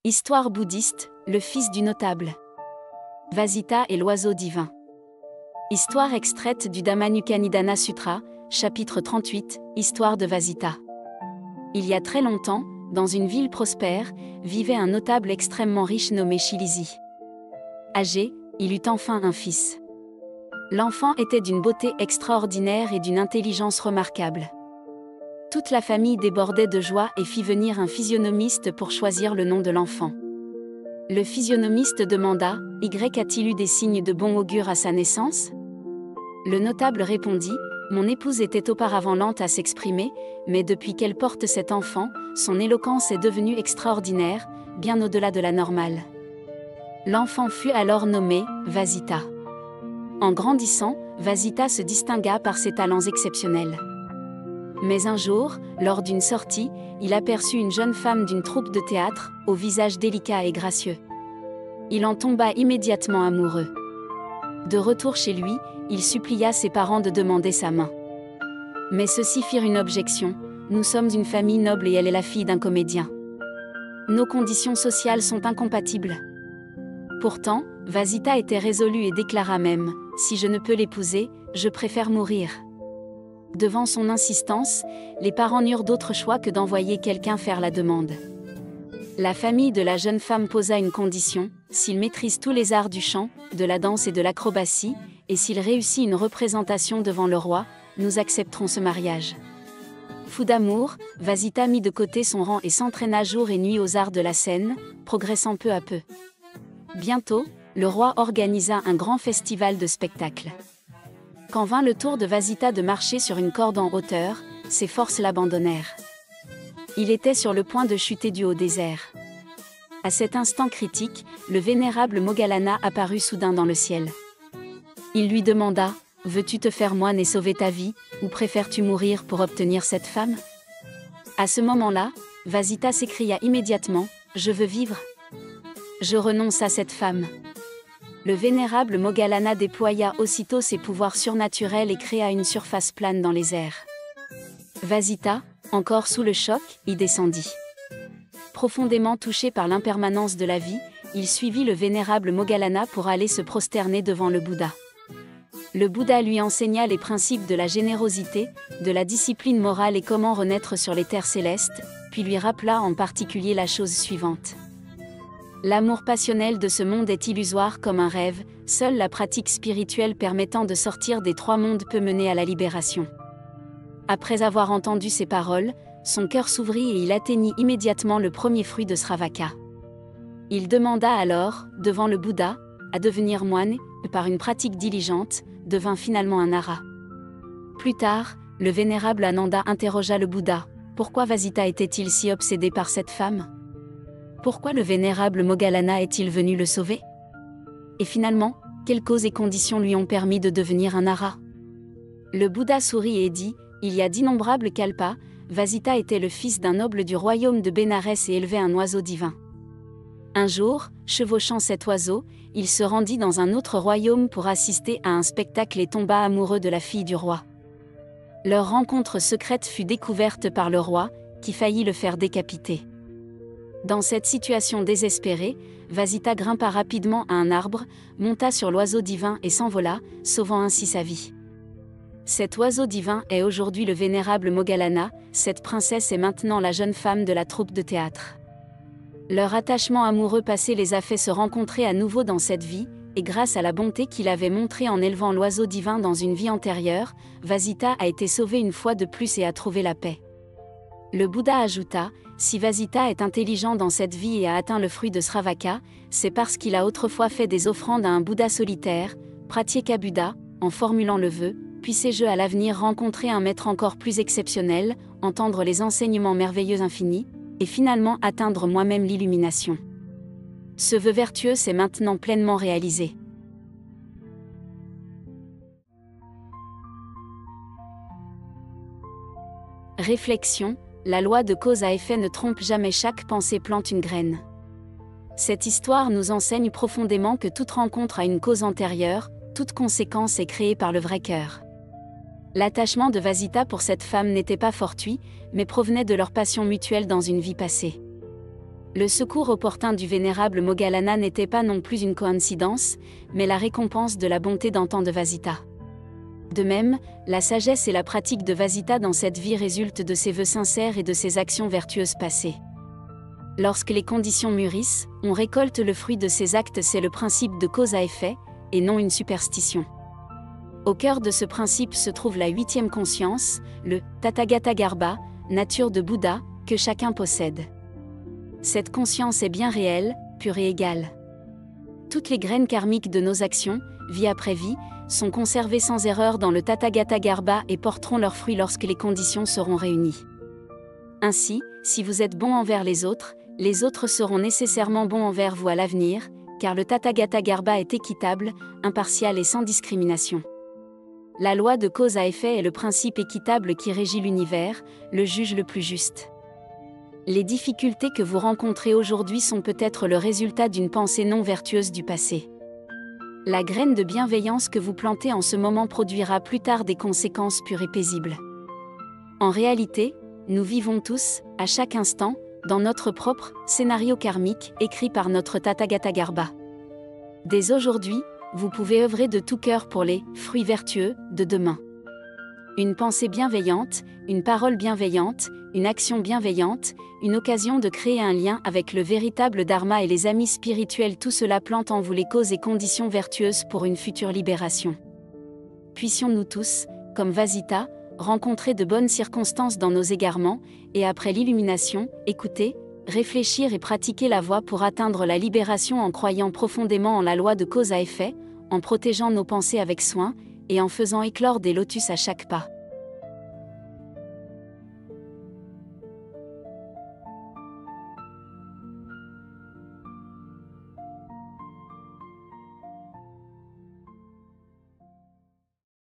Histoire bouddhiste, le fils du notable. Vasita et l'oiseau divin. Histoire extraite du Dhammanuccanidana Sutra, chapitre 38, Histoire de Vasita. Il y a très longtemps, dans une ville prospère, vivait un notable extrêmement riche nommé Shilisi. Âgé, il eut enfin un fils. L'enfant était d'une beauté extraordinaire et d'une intelligence remarquable. Toute la famille débordait de joie et fit venir un physionomiste pour choisir le nom de l'enfant. Le physionomiste demanda « Y a-t-il eu des signes de bon augure à sa naissance ?» Le notable répondit « Mon épouse était auparavant lente à s'exprimer, mais depuis qu'elle porte cet enfant, son éloquence est devenue extraordinaire, bien au-delà de la normale. » L'enfant fut alors nommé Vasita. En grandissant, Vasita se distingua par ses talents exceptionnels. Mais un jour, lors d'une sortie, il aperçut une jeune femme d'une troupe de théâtre, au visage délicat et gracieux. Il en tomba immédiatement amoureux. De retour chez lui, il supplia ses parents de demander sa main. Mais ceux-ci firent une objection. « Nous sommes une famille noble et elle est la fille d'un comédien. Nos conditions sociales sont incompatibles. » Pourtant, Vasita était résolu et déclara même « Si je ne peux l'épouser, je préfère mourir. » Devant son insistance, les parents n'eurent d'autre choix que d'envoyer quelqu'un faire la demande. La famille de la jeune femme posa une condition, s'il maîtrise tous les arts du chant, de la danse et de l'acrobatie, et s'il réussit une représentation devant le roi, nous accepterons ce mariage. Fou d'amour, Vasita mit de côté son rang et s'entraîna jour et nuit aux arts de la scène, progressant peu à peu. Bientôt, le roi organisa un grand festival de spectacles. Quand vint le tour de Vasita de marcher sur une corde en hauteur, ses forces l'abandonnèrent. Il était sur le point de chuter du haut des airs. À cet instant critique, le vénérable Moggallana apparut soudain dans le ciel. Il lui demanda « Veux-tu te faire moine et sauver ta vie, ou préfères-tu mourir pour obtenir cette femme ?» À ce moment-là, Vasita s'écria immédiatement « Je veux vivre. Je renonce à cette femme. » Le vénérable Moggallana déploya aussitôt ses pouvoirs surnaturels et créa une surface plane dans les airs. Vasita, encore sous le choc, y descendit. Profondément touché par l'impermanence de la vie, il suivit le vénérable Moggallana pour aller se prosterner devant le Bouddha. Le Bouddha lui enseigna les principes de la générosité, de la discipline morale et comment renaître sur les terres célestes, puis lui rappela en particulier la chose suivante. L'amour passionnel de ce monde est illusoire comme un rêve, seule la pratique spirituelle permettant de sortir des trois mondes peut mener à la libération. Après avoir entendu ces paroles, son cœur s'ouvrit et il atteignit immédiatement le premier fruit de Sravaka. Il demanda alors, devant le Bouddha, à devenir moine, et par une pratique diligente, devint finalement un ara. Plus tard, le vénérable Ananda interrogea le Bouddha, pourquoi Vasita était-il si obsédé par cette femme ? Pourquoi le vénérable Moggallana est-il venu le sauver? Et finalement, quelles causes et conditions lui ont permis de devenir un ara? Le Bouddha sourit et dit, il y a d'innombrables kalpas, Vasita était le fils d'un noble du royaume de Bénarès et élevait un oiseau divin. Un jour, chevauchant cet oiseau, il se rendit dans un autre royaume pour assister à un spectacle et tomba amoureux de la fille du roi. Leur rencontre secrète fut découverte par le roi, qui faillit le faire décapiter. Dans cette situation désespérée, Vasita grimpa rapidement à un arbre, monta sur l'oiseau divin et s'envola, sauvant ainsi sa vie. Cet oiseau divin est aujourd'hui le vénérable Moggallana, cette princesse est maintenant la jeune femme de la troupe de théâtre. Leur attachement amoureux passé les a fait se rencontrer à nouveau dans cette vie, et grâce à la bonté qu'il avait montrée en élevant l'oiseau divin dans une vie antérieure, Vasita a été sauvée une fois de plus et a trouvé la paix. Le Bouddha ajouta, si Vasita est intelligent dans cette vie et a atteint le fruit de Sravaka, c'est parce qu'il a autrefois fait des offrandes à un Bouddha solitaire, Pratyeka-Buddha, en formulant le vœu, puissé-je à l'avenir rencontrer un maître encore plus exceptionnel, entendre les enseignements merveilleux infinis, et finalement atteindre moi-même l'illumination. Ce vœu vertueux s'est maintenant pleinement réalisé. Réflexion. La loi de cause à effet ne trompe jamais, chaque pensée plante une graine. Cette histoire nous enseigne profondément que toute rencontre a une cause antérieure, toute conséquence est créée par le vrai cœur. L'attachement de Vasita pour cette femme n'était pas fortuit, mais provenait de leur passion mutuelle dans une vie passée. Le secours opportun du vénérable Moggallana n'était pas non plus une coïncidence, mais la récompense de la bonté d'antan de Vasita. De même, la sagesse et la pratique de Vasita dans cette vie résultent de ses vœux sincères et de ses actions vertueuses passées. Lorsque les conditions mûrissent, on récolte le fruit de ses actes, c'est le principe de cause à effet, et non une superstition. Au cœur de ce principe se trouve la 8e conscience, le Tathagata Garbha, nature de Bouddha, que chacun possède. Cette conscience est bien réelle, pure et égale. Toutes les graines karmiques de nos actions, vie après vie, sont conservées sans erreur dans le Tathagata Garbha et porteront leurs fruits lorsque les conditions seront réunies. Ainsi, si vous êtes bon envers les autres seront nécessairement bons envers vous à l'avenir, car le Tathagata Garbha est équitable, impartial et sans discrimination. La loi de cause à effet est le principe équitable qui régit l'univers, le juge le plus juste. Les difficultés que vous rencontrez aujourd'hui sont peut-être le résultat d'une pensée non vertueuse du passé. La graine de bienveillance que vous plantez en ce moment produira plus tard des conséquences pures et paisibles. En réalité, nous vivons tous, à chaque instant, dans notre propre scénario karmique écrit par notre Tathagata Garbha. Dès aujourd'hui, vous pouvez œuvrer de tout cœur pour les fruits vertueux de demain. Une pensée bienveillante, une parole bienveillante, une action bienveillante, une occasion de créer un lien avec le véritable Dharma et les amis spirituels, tout cela plante en vous les causes et conditions vertueuses pour une future libération. Puissions-nous tous, comme Vasita, rencontrer de bonnes circonstances dans nos égarements, et après l'illumination, écouter, réfléchir et pratiquer la voie pour atteindre la libération en croyant profondément en la loi de cause à effet, en protégeant nos pensées avec soin, et en faisant éclore des lotus à chaque pas.